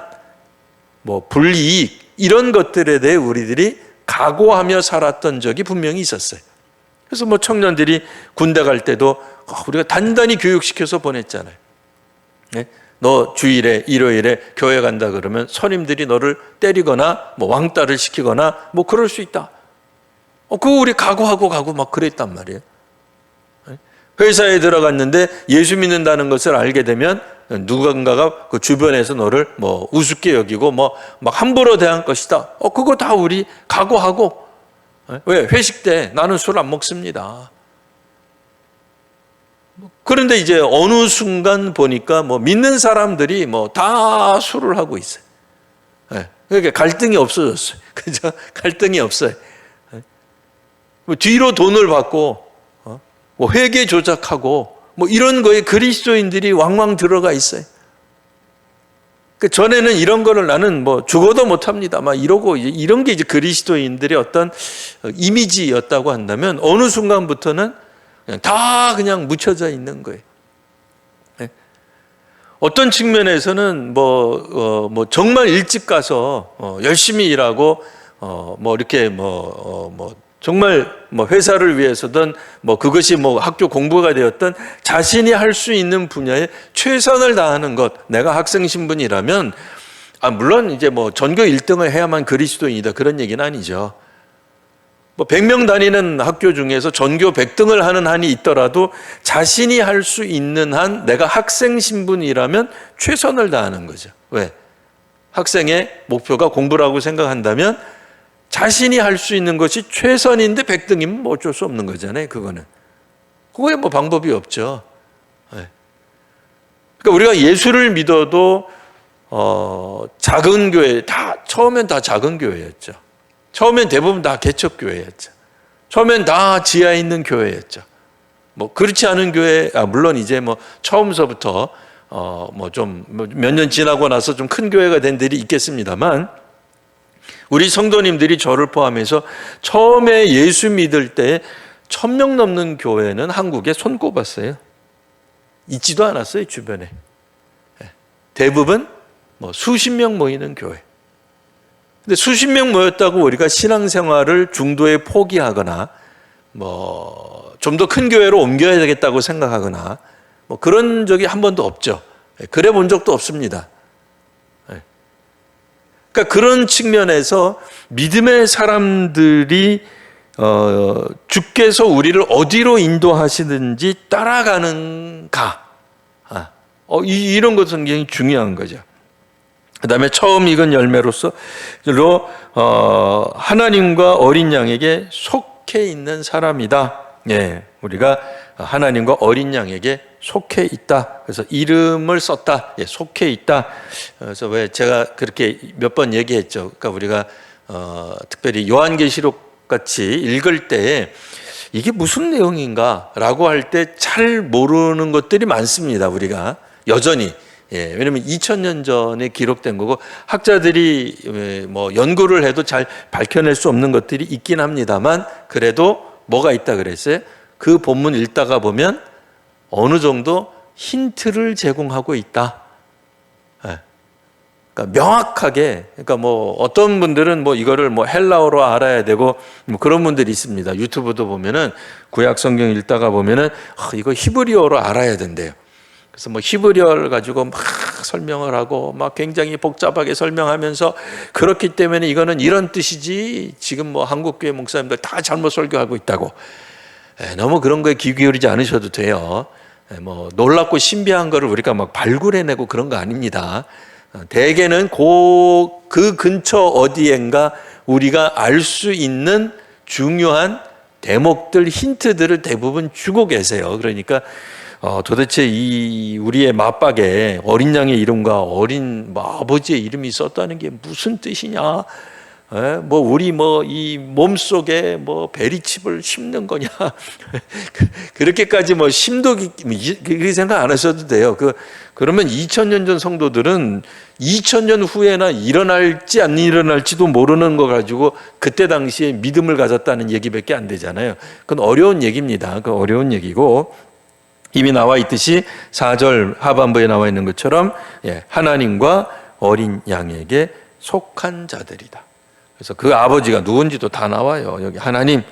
뭐 불이익, 이런 것들에 대해 우리들이 각오하며 살았던 적이 분명히 있었어요. 그래서 뭐 청년들이 군대 갈 때도 우리가 단단히 교육시켜서 보냈잖아요. 너 주일에 일요일에 교회 간다 그러면 선임들이 너를 때리거나 뭐 왕따를 시키거나 뭐 그럴 수 있다. 그거 우리 각오하고 가고 막 그랬단 말이에요. 회사에 들어갔는데 예수 믿는다는 것을 알게 되면 누군가가 그 주변에서 너를 뭐 우습게 여기고 뭐 막 함부로 대한 것이다. 그거 다 우리 각오하고. 왜? 회식 때 나는 술 안 먹습니다. 그런데 이제 어느 순간 보니까 뭐 믿는 사람들이 뭐 다 술을 하고 있어요. 그러니까 갈등이 없어졌어요. 그죠? 갈등이 없어요. 뒤로 돈을 받고, 뭐 회계 조작하고, 뭐 이런 거에 그리스도인들이 왕왕 들어가 있어요. 그 전에는 이런 거를 나는 뭐 죽어도 못합니다, 막 이러고 이런 게 이제 그리스도인들의 어떤 이미지였다고 한다면 어느 순간부터는 그냥 묻혀져 있는 거예요. 어떤 측면에서는 뭐 정말 일찍 가서 열심히 일하고 뭐 이렇게 뭐 정말 뭐 회사를 위해서든 뭐 그것이 뭐 학교 공부가 되었던 자신이 할 수 있는 분야에 최선을 다하는 것. 내가 학생 신분이라면 물론 이제 뭐 전교 1등을 해야만 그리스도인이다, 그런 얘기는 아니죠. 뭐 100명 다니는 학교 중에서 전교 100등을 하는 한이 있더라도 자신이 할 수 있는 한 내가 학생 신분이라면 최선을 다하는 거죠. 왜? 학생의 목표가 공부라고 생각한다면 자신이 할 수 있는 것이 최선인데 100등이면 뭐 어쩔 수 없는 거잖아요. 그거에 뭐 방법이 없죠. 그러니까 우리가 예수를 믿어도 작은 교회 처음엔 다 작은 교회였죠. 처음엔 대부분 다 개척교회였죠. 처음엔 다 지하에 있는 교회였죠. 뭐 그렇지 않은 교회, 물론 이제 뭐 처음서부터 뭐 좀 몇 년 지나고 나서 좀 큰 교회가 된 데이 있겠습니다만, 우리 성도님들이 저를 포함해서 처음에 예수 믿을 때 1,000명 넘는 교회는 한국에 손꼽았어요. 있지도 않았어요, 주변에. 대부분 뭐 수십 명 모이는 교회. 근데 수십 명 모였다고 우리가 신앙생활을 중도에 포기하거나 뭐 좀 더 큰 교회로 옮겨야 되겠다고 생각하거나 뭐 그런 적이 한 번도 없죠. 그래 본 적도 없습니다. 그러니까 그런 측면에서 믿음의 사람들이 주께서 우리를 어디로 인도하시든지 따라가는가, 이런 것은 굉장히 중요한 거죠. 그 다음에 처음 익은 열매로서 하나님과 어린 양에게 속해 있는 사람이다. 예, 우리가 하나님과 어린 양에게 속해 있다. 그래서 이름을 썼다. 예, 속해 있다. 그래서 왜 제가 그렇게 몇 번 얘기했죠. 그러니까 우리가 특별히 요한계시록 같이 읽을 때 이게 무슨 내용인가라고 할 때 잘 모르는 것들이 많습니다. 우리가 여전히. 예, 왜냐면 2000년 전에 기록된 거고 학자들이 뭐 연구를 해도 잘 밝혀낼 수 없는 것들이 있긴 합니다만, 그래도 뭐가 있다 그랬어요? 그 본문 읽다가 보면 어느 정도 힌트를 제공하고 있다. 예. 그러니까 명확하게, 그러니까 뭐 어떤 분들은 뭐 이거를 뭐 헬라어로 알아야 되고 뭐 그런 분들이 있습니다. 유튜브도 보면은 구약 성경 읽다가 보면은 이거 히브리어로 알아야 된대요. 그래서 뭐 히브리어를 가지고 막 설명을 하고 막 굉장히 복잡하게 설명하면서, 그렇기 때문에 이거는 이런 뜻이지 지금 뭐 한국교회 목사님들 다 잘못 설교하고 있다고. 너무 그런 거에 귀 기울이지 않으셔도 돼요. 뭐 놀랍고 신비한 거를 우리가 막 발굴해내고 그런 거 아닙니다. 대개는 그 근처 어디엔가 우리가 알 수 있는 중요한 대목들, 힌트들을 대부분 주고 계세요. 그러니까 도대체 이 우리의 맞박에 어린 양의 이름과 어린 아버지의 이름이 썼다는 게 무슨 뜻이냐? 뭐 우리 뭐 이 몸속에 뭐 베리칩을 심는 거냐? 그렇게까지 뭐 심도 깊게 그렇게 생각 안 하셔도 돼요. 그러면 2000년 전 성도들은 2000년 후에나 일어날지 안 일어날지도 모르는 거 가지고 그때 당시에 믿음을 가졌다는 얘기밖에 안 되잖아요. 그건 어려운 얘기입니다. 그 어려운 얘기고, 이미 나와 있듯이 4절 하반부에 나와 있는 것처럼 하나님과 어린 양에게 속한 자들이다. 그래서 그 아버지가 누군지도 다 나와요. 여기 하나님,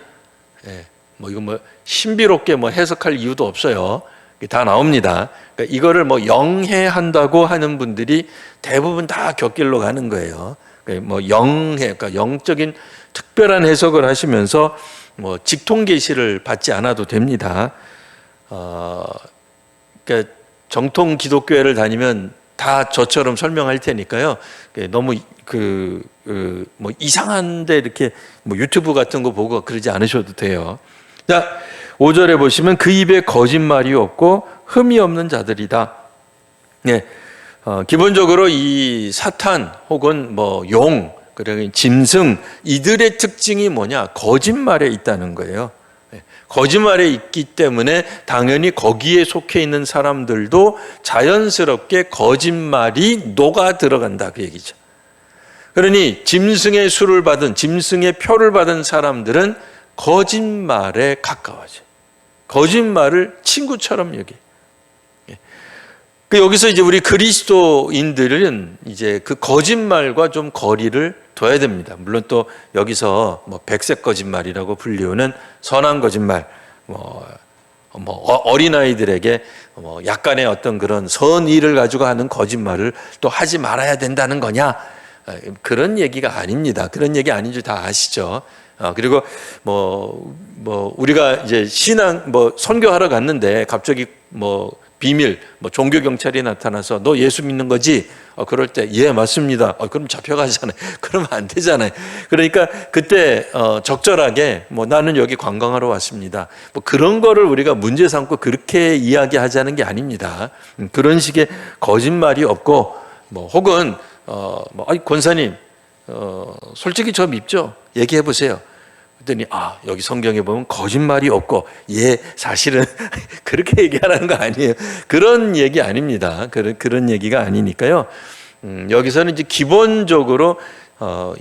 뭐 이거 뭐 신비롭게 뭐 해석할 이유도 없어요. 다 나옵니다. 그러니까 이거를 뭐 영해한다고 하는 분들이 대부분 다 곁길로 가는 거예요. 뭐 그러니까 영적인 특별한 해석을 하시면서 뭐 직통계시를 받지 않아도 됩니다. 그러니까 정통 기독교회를 다니면 다 저처럼 설명할 테니까요. 너무 뭐 이상한데 이렇게 뭐 유튜브 같은 거 보고 그러지 않으셔도 돼요. 자, 5절에 보시면 그 입에 거짓말이 없고 흠이 없는 자들이다. 네, 기본적으로 이 사탄 혹은 뭐 용, 그리고 짐승, 이들의 특징이 뭐냐? 거짓말에 있다는 거예요. 거짓말에 있기 때문에 당연히 거기에 속해 있는 사람들도 자연스럽게 거짓말이 녹아 들어간다, 그 얘기죠. 그러니 짐승의 수를 받은, 짐승의 표를 받은 사람들은 거짓말에 가까워져. 거짓말을 친구처럼 여기. 여기서 이제 우리 그리스도인들은 이제 그 거짓말과 좀 거리를 둬야 됩니다. 물론 또 여기서 뭐 백색 거짓말이라고 불리우는 선한 거짓말, 뭐 어린아이들에게 뭐 약간의 어떤 그런 선의를 가지고 하는 거짓말을 또 하지 말아야 된다는 거냐? 그런 얘기가 아닙니다. 그런 얘기 아닌 줄 다 아시죠? 그리고 뭐 우리가 이제 신앙 선교하러 갔는데 갑자기 뭐 비밀, 뭐 종교 경찰이 나타나서 너 예수 믿는 거지? 그럴 때 예 맞습니다. 그럼 잡혀가잖아요. 그러면 안 되잖아요. 그러니까 그때 적절하게 뭐 나는 여기 관광하러 왔습니다. 뭐 그런 거를 우리가 문제 삼고 그렇게 이야기하자는 게 아닙니다. 그런 식의 거짓말이 없고 뭐 혹은 권사님 솔직히 저 밉죠? 얘기해 보세요. 그랬더니 여기 성경에 보면 거짓말이 없고 예 사실은 그렇게 얘기하라는 거 아니에요. 그런 얘기 아닙니다. 그런 얘기가 아니니까요. 여기서는 이제 기본적으로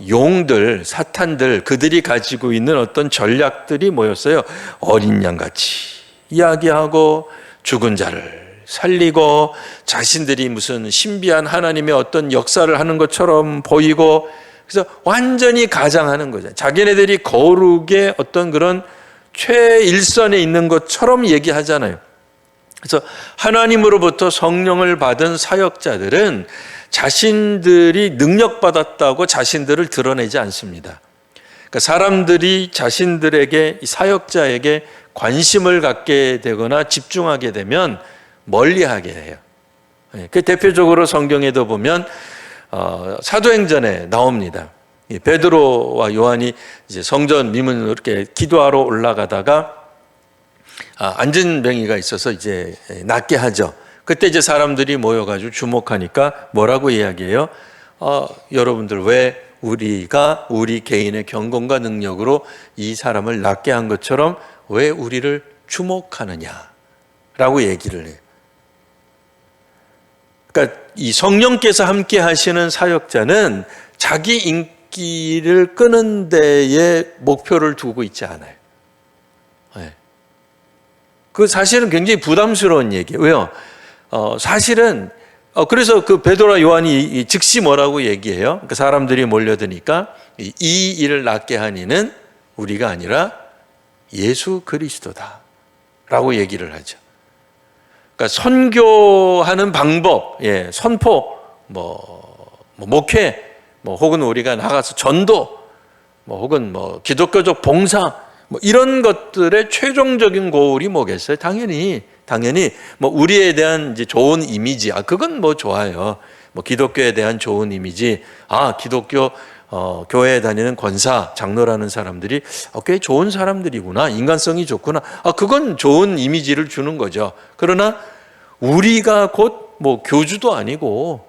용들, 사탄들, 그들이 가지고 있는 어떤 전략들이 뭐였어요? 어린 양같이 이야기하고 죽은 자를 살리고 자신들이 무슨 신비한 하나님의 어떤 역사를 하는 것처럼 보이고, 그래서 완전히 가장하는 거죠. 자기네들이 거룩의 어떤 그런 최일선에 있는 것처럼 얘기하잖아요. 그래서 하나님으로부터 성령을 받은 사역자들은 자신들이 능력받았다고 자신들을 드러내지 않습니다. 그러니까 사람들이 자신들에게, 사역자에게 관심을 갖게 되거나 집중하게 되면 멀리하게 해요. 그 대표적으로 성경에도 보면 사도행전에 나옵니다. 베드로와 요한이 이제 성전 미문으로 이렇게 기도하러 올라가다가 안진뱅이가 있어서 이제 낫게 하죠. 그때 이제 사람들이 모여가지고 주목하니까 뭐라고 이야기해요? 여러분들 왜 우리가 우리 개인의 경건과 능력으로 이 사람을 낫게 한 것처럼 왜 우리를 주목하느냐라고 얘기를 해요. 그러니까 이 성령께서 함께 하시는 사역자는 자기 인기를 끄는 데에 목표를 두고 있지 않아요. 네. 그 사실은 굉장히 부담스러운 얘기예요. 왜요? 사실은 그래서 그 베드로와 요한이 즉시 뭐라고 얘기해요? 그 사람들이 몰려드니까 이 일을 낫게 한 이는 우리가 아니라 예수 그리스도다라고 얘기를 하죠. 그러니까 선교하는 방법, 선포, 목회, 혹은 우리가 나가서 전도, 혹은 기독교적 봉사, 이런 것들의 최종적인 고울이 뭐겠어요? 당연히 우리에 대한 이제 좋은 이미지, 그건 좋아요. 기독교에 대한 좋은 이미지, 기독교 교회에 다니는 권사, 장로라는 사람들이 꽤 좋은 사람들이구나, 인간성이 좋구나, 그건 좋은 이미지를 주는 거죠. 그러나 우리가 곧 교주도 아니고,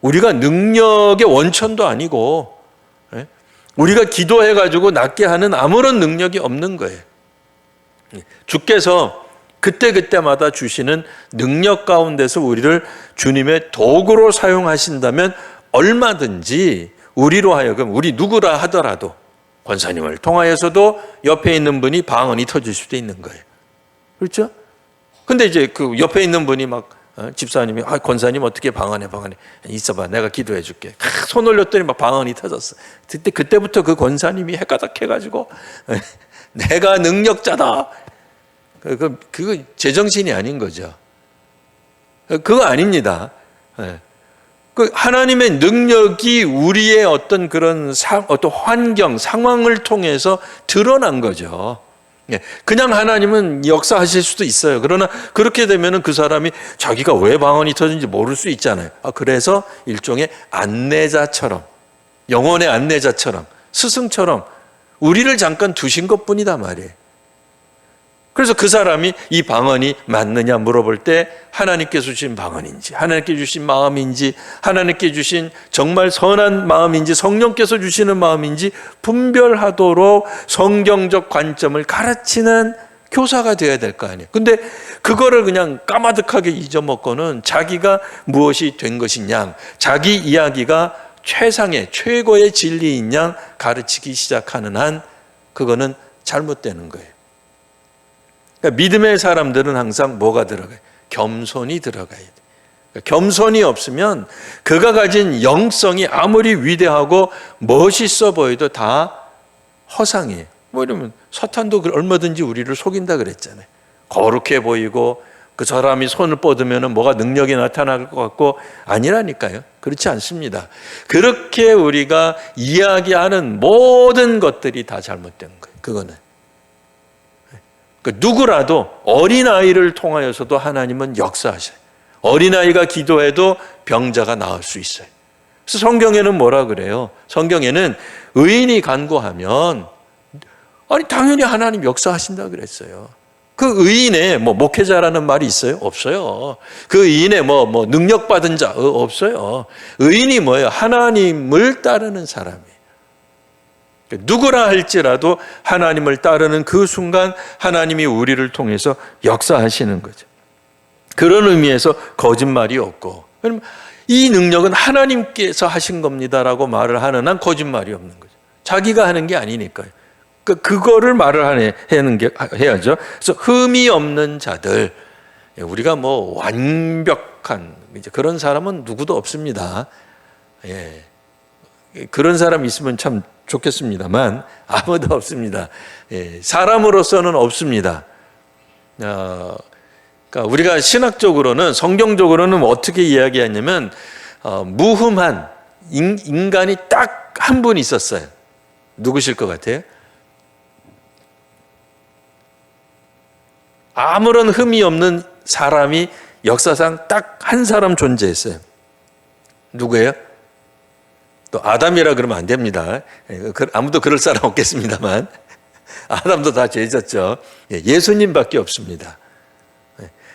우리가 능력의 원천도 아니고, 우리가 기도해가지고 낫게 하는 아무런 능력이 없는 거예요. 주께서 그때그때마다 주시는 능력 가운데서 우리를 주님의 도구로 사용하신다면 얼마든지 우리로 하여금, 우리 누구라 하더라도 권사님을 통하여서도 옆에 있는 분이 방언이 터질 수도 있는 거예요. 그렇죠? 근데 이제 그 옆에 있는 분이 집사님이 권사님 어떻게 방언해 있어봐 내가 기도해 줄게. 손 올렸더니 방언이 터졌어. 그때부터 그 권사님이 헷가닥해가지고 내가 능력자다. 그거 제정신이 아닌 거죠. 그거 아닙니다. 그 하나님의 능력이 우리의 어떤 그런 어떤 환경, 상황을 통해서 드러난 거죠. 그냥 하나님은 역사하실 수도 있어요. 그러나 그렇게 되면은 그 사람이 자기가 왜 방언이 터진지 모를 수 있잖아요. 그래서 일종의 안내자처럼, 영혼의 안내자처럼, 스승처럼 우리를 잠깐 두신 것뿐이다 말이에요. 그래서 그 사람이 이 방언이 맞느냐 물어볼 때 하나님께서 주신 방언인지, 하나님께 주신 마음인지, 하나님께 주신 정말 선한 마음인지, 성령께서 주시는 마음인지 분별하도록 성경적 관점을 가르치는 교사가 되어야 될 거 아니에요. 근데 그거를 그냥 까마득하게 잊어먹고는 자기가 무엇이 된 것이냐, 자기 이야기가 최상의 최고의 진리인 양 가르치기 시작하는 한 그거는 잘못되는 거예요. 그러니까 믿음의 사람들은 항상 뭐가 들어가요? 겸손이 들어가야 돼요. 그러니까 겸손이 없으면 그가 가진 영성이 아무리 위대하고 멋있어 보여도 다 허상이에요. 이러면 사탄도 얼마든지 우리를 속인다 그랬잖아요. 거룩해 보이고 그 사람이 손을 뻗으면 뭐가 능력이 나타날 것 같고, 아니라니까요. 그렇지 않습니다. 그렇게 우리가 이야기하는 모든 것들이 다 잘못된 거예요. 그거는 누구라도 어린아이를 통하여서도 하나님은 역사하셔요. 어린아이가 기도해도 병자가 나을 수 있어요. 그래서 성경에는 뭐라 그래요? 성경에는 의인이 간구하면 당연히 하나님 역사하신다 그랬어요. 그 의인의 목회자라는 말이 있어요? 없어요. 그 의인의 능력받은 자 없어요. 의인이 뭐예요? 하나님을 따르는 사람이에요. 누구라 할지라도 하나님을 따르는 그 순간 하나님이 우리를 통해서 역사하시는 거죠. 그런 의미에서 거짓말이 없고, 그럼 이 능력은 하나님께서 하신 겁니다라고 말을 하는 한 거짓말이 없는 거죠. 자기가 하는 게 아니니까요. 그거를 말을 하는 게 해야죠. 그래서 흠이 없는 자들, 우리가 완벽한 그런 사람은 누구도 없습니다. 예. 그런 사람 있으면 참 좋겠습니다만 아무도 없습니다. 예. 사람으로서는 없습니다. 그러니까 우리가 신학적으로는, 성경적으로는 어떻게 이야기하냐면 무흠한 인간이 딱 한 분 있었어요. 누구실 것 같아요? 아무런 흠이 없는 사람이 역사상 딱 한 사람 존재했어요. 누구예요? 또 아담이라 그러면 안 됩니다. 아무도 그럴 사람 없겠습니다만 아담도 다 죄졌죠. 예수님밖에 없습니다.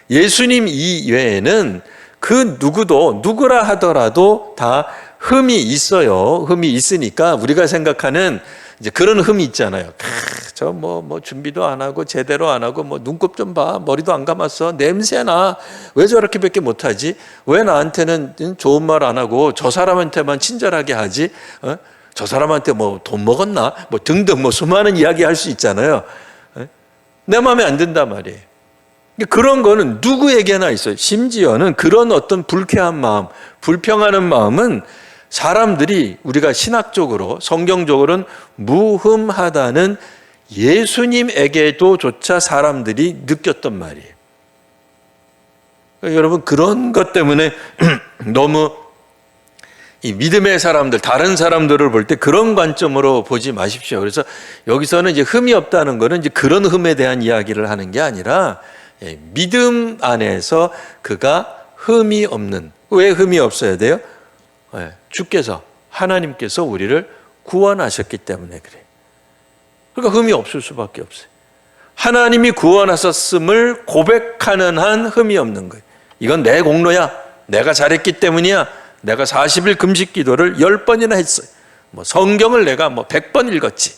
예수님 이외에는 그 누구도, 누구라 하더라도 다 흠이 있어요. 흠이 있으니까 우리가 생각하는 이제 그런 흠이 있잖아요. 저 준비도 안 하고 제대로 안 하고 눈곱 좀 봐, 머리도 안 감았어, 냄새나, 왜 저렇게밖에 못하지, 왜 나한테는 좋은 말 안 하고 저 사람한테만 친절하게 하지, 저 사람한테 돈 먹었나, 등등 수많은 이야기 할 수 있잖아요. 내 마음에 안 든단 말이에요. 그런 거는 누구에게나 있어요. 심지어는 그런 어떤 불쾌한 마음, 불평하는 마음은 사람들이, 우리가 신학적으로, 성경적으로는 무흠하다는 예수님에게도 조차 사람들이 느꼈단 말이에요. 그러니까 여러분, 그런 것 때문에 너무 이 믿음의 사람들, 다른 사람들을 볼 때 그런 관점으로 보지 마십시오. 그래서 여기서는 이제 흠이 없다는 거는 이제 그런 흠에 대한 이야기를 하는 게 아니라, 믿음 안에서 그가 흠이 없는, 왜 흠이 없어야 돼요? 주께서, 하나님께서 우리를 구원하셨기 때문에 그래요. 그러니까 흠이 없을 수밖에 없어요. 하나님이 구원하셨음을 고백하는 한 흠이 없는 거예요. 이건 내 공로야, 내가 잘했기 때문이야, 내가 40일 금식 기도를 10번이나 했어요, 성경을 내가 100번 읽었지,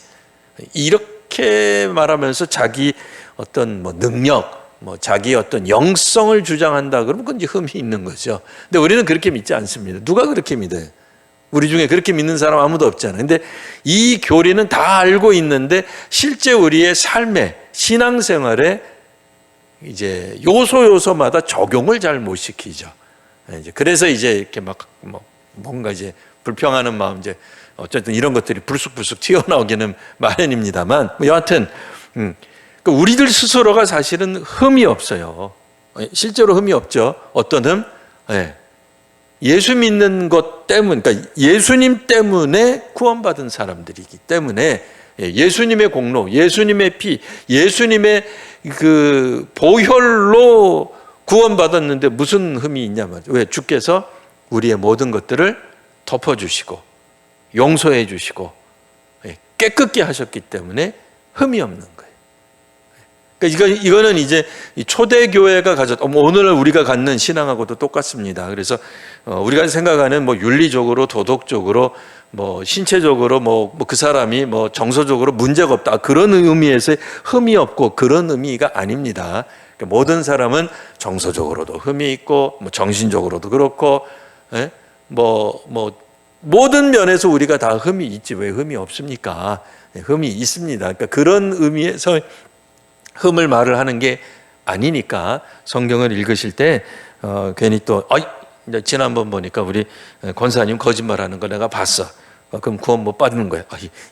이렇게 말하면서 자기 어떤 능력, 자기 어떤 영성을 주장한다 그러면 그건 이제 흠이 있는 거죠. 근데 우리는 그렇게 믿지 않습니다. 누가 그렇게 믿어요? 우리 중에 그렇게 믿는 사람 아무도 없잖아요. 근데 이 교리는 다 알고 있는데 실제 우리의 삶에, 신앙생활에 이제 요소마다 적용을 잘 못 시키죠. 그래서 이제 이렇게 뭔가 이제 불평하는 마음, 이제 어쨌든 이런 것들이 불쑥불쑥 튀어나오기는 마련입니다만, 여하튼 우리들 스스로가 사실은 흠이 없어요. 실제로 흠이 없죠. 어떤 흠? 예수 믿는 것 때문, 그러니까 예수님 때문에 구원받은 사람들이기 때문에 예수님의 공로, 예수님의 피, 예수님의 그 보혈로 구원받았는데 무슨 흠이 있냐 말이죠. 왜? 주께서 우리의 모든 것들을 덮어주시고 용서해 주시고 깨끗게 하셨기 때문에 흠이 없는 거예요. 그러니까 이거는 이제 초대교회가 가졌던, 오늘 우리가 갖는 신앙하고도 똑같습니다. 그래서 우리가 생각하는 윤리적으로, 도덕적으로, 신체적으로 그 사람이 정서적으로 문제가 없다, 그런 의미에서 흠이 없고 그런 의미가 아닙니다. 그러니까 모든 사람은 정서적으로도 흠이 있고 정신적으로도 그렇고, 모든 면에서 우리가 다 흠이 있지 왜 흠이 없습니까? 흠이 있습니다. 그러니까 그런 의미에서 흠을 말을 하는 게 아니니까 성경을 읽으실 때 괜히 또 지난번 보니까 우리 권사님 거짓말하는 거 내가 봤어, 그럼 구원 못 받는 거야,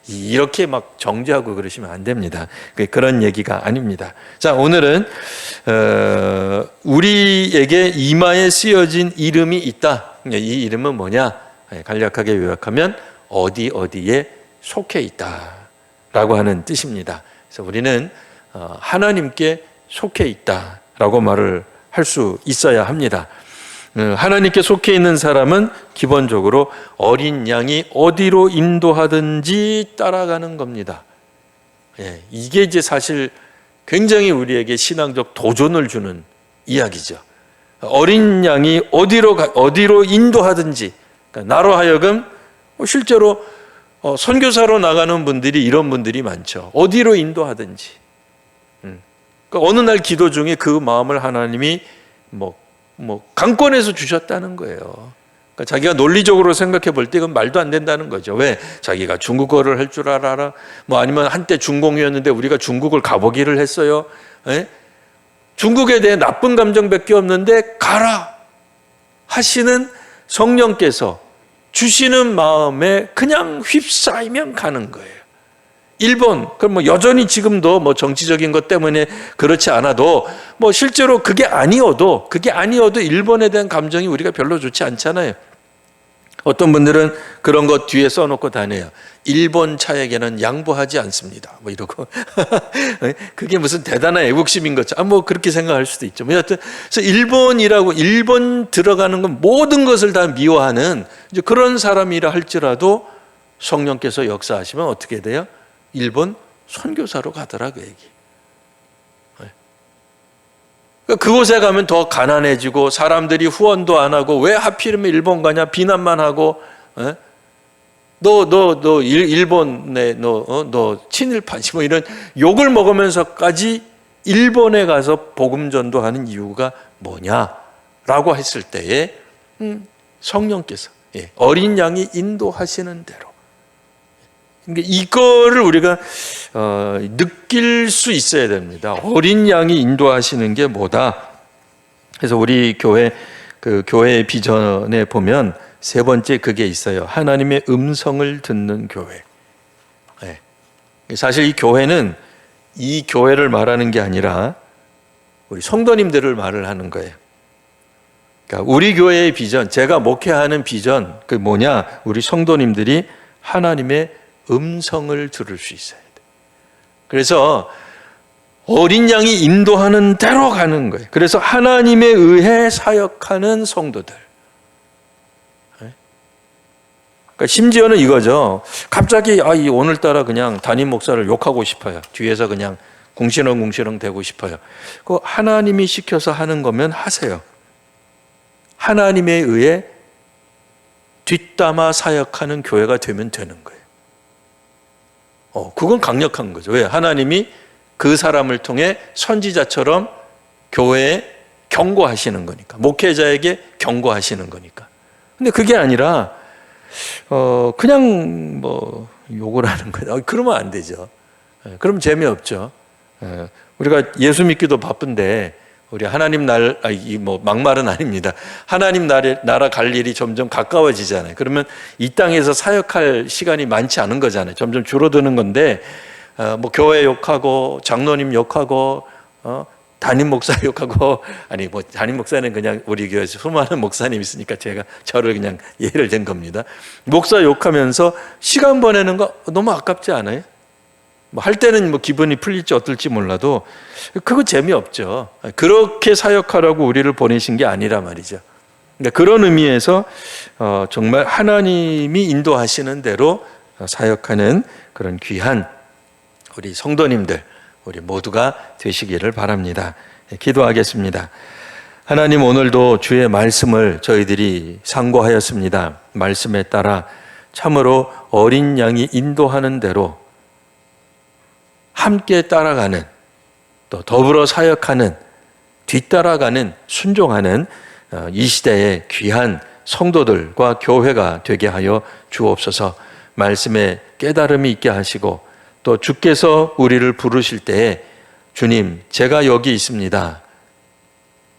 이렇게 막 정죄하고 그러시면 안 됩니다. 그런 얘기가 아닙니다. 자, 오늘은 우리에게 이마에 쓰여진 이름이 있다. 이 이름은 뭐냐? 간략하게 요약하면 어디에 속해 있다라고 하는 뜻입니다. 그래서 우리는 하나님께 속해 있다라고 말을 할 수 있어야 합니다. 하나님께 속해 있는 사람은 기본적으로 어린 양이 어디로 인도하든지 따라가는 겁니다. 이게 이제 사실 굉장히 우리에게 신앙적 도전을 주는 이야기죠. 어린 양이 어디로 인도하든지, 그러니까 나로 하여금 실제로 선교사로 나가는 분들이 이런 분들이 많죠. 어디로 인도하든지. 그러니까 어느 날 기도 중에 그 마음을 하나님이 강권해서 주셨다는 거예요. 그러니까 자기가 논리적으로 생각해 볼 때 이건 말도 안 된다는 거죠. 왜? 자기가 중국어를 할 줄 알아? 아니면 한때 중공이었는데 우리가 중국을 가보기를 했어요. 중국에 대해 나쁜 감정밖에 없는데 가라 하시는 성령께서 주시는 마음에 그냥 휩싸이면 가는 거예요. 일본, 그럼 여전히 지금도 정치적인 것 때문에 그렇지 않아도 실제로 그게 아니어도 일본에 대한 감정이 우리가 별로 좋지 않잖아요. 어떤 분들은 그런 것 뒤에 써놓고 다녀요. 일본 차에게는 양보하지 않습니다. 이러고. 그게 무슨 대단한 애국심인 것처럼 그렇게 생각할 수도 있죠. 여하튼 그래서 일본 들어가는 건 모든 것을 다 미워하는 이제 그런 사람이라 할지라도 성령께서 역사하시면 어떻게 돼요? 일본 선교사로 가더라 그 얘기. 그곳에 가면 더 가난해지고 사람들이 후원도 안 하고 왜 하필이면 일본 가냐 비난만 하고 너 일본에 너 친일파지 이런 욕을 먹으면서까지 일본에 가서 복음 전도하는 이유가 뭐냐라고 했을 때에 성령께서 어린 양이 인도하시는 대로 이거를 우리가 느낄 수 있어야 됩니다. 어린 양이 인도하시는 게 뭐다. 그래서 우리 교회의 비전에 보면 세 번째 그게 있어요. 하나님의 음성을 듣는 교회. 사실 이 교회는 이 교회를 말하는 게 아니라 우리 성도님들을 말을 하는 거예요. 그러니까 우리 교회의 비전, 제가 목회하는 비전, 그 뭐냐? 우리 성도님들이 하나님의 음성을 들을 수 있어야 돼. 그래서 어린 양이 인도하는 대로 가는 거예요. 그래서 하나님에 의해 사역하는 성도들. 그러니까 심지어는 이거죠. 갑자기 오늘따라 그냥 담임 목사를 욕하고 싶어요. 뒤에서 그냥 궁시렁궁시렁 대고 싶어요. 그 하나님이 시켜서 하는 거면 하세요. 하나님에 의해 뒷담화 사역하는 교회가 되면 되는 거예요. 그건 강력한 거죠. 왜? 하나님이 그 사람을 통해 선지자처럼 교회에 경고하시는 거니까. 목회자에게 경고하시는 거니까. 근데 그게 아니라 그냥 욕을 하는 거예요. 그러면 안 되죠. 그럼 재미없죠. 우리가 예수 믿기도 바쁜데 우리 하나님 막말은 아닙니다. 하나님 나라 갈 일이 점점 가까워지잖아요. 그러면 이 땅에서 사역할 시간이 많지 않은 거잖아요. 점점 줄어드는 건데, 교회 욕하고, 장로님 욕하고, 담임 목사 욕하고, 담임 목사는 그냥 우리 교회에서 수많은 목사님 있으니까 저를 그냥 예를 든 겁니다. 목사 욕하면서 시간 보내는 거 너무 아깝지 않아요? 할 때는 기분이 풀릴지 어떨지 몰라도 그거 재미없죠. 그렇게 사역하라고 우리를 보내신 게 아니라 말이죠. 그러니까 그런 의미에서 정말 하나님이 인도하시는 대로 사역하는 그런 귀한 우리 성도님들, 우리 모두가 되시기를 바랍니다. 기도하겠습니다. 하나님, 오늘도 주의 말씀을 저희들이 상고하였습니다. 말씀에 따라 참으로 어린 양이 인도하는 대로 함께 따라가는, 또 더불어 사역하는, 뒤따라가는, 순종하는 이 시대의 귀한 성도들과 교회가 되게 하여 주옵소서. 말씀에 깨달음이 있게 하시고, 또 주께서 우리를 부르실 때에 주님, 제가 여기 있습니다.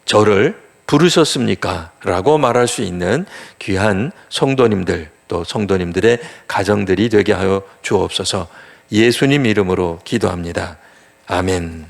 저를 부르셨습니까? 라고 말할 수 있는 귀한 성도님들, 또 성도님들의 가정들이 되게 하여 주옵소서. 예수님 이름으로 기도합니다. 아멘.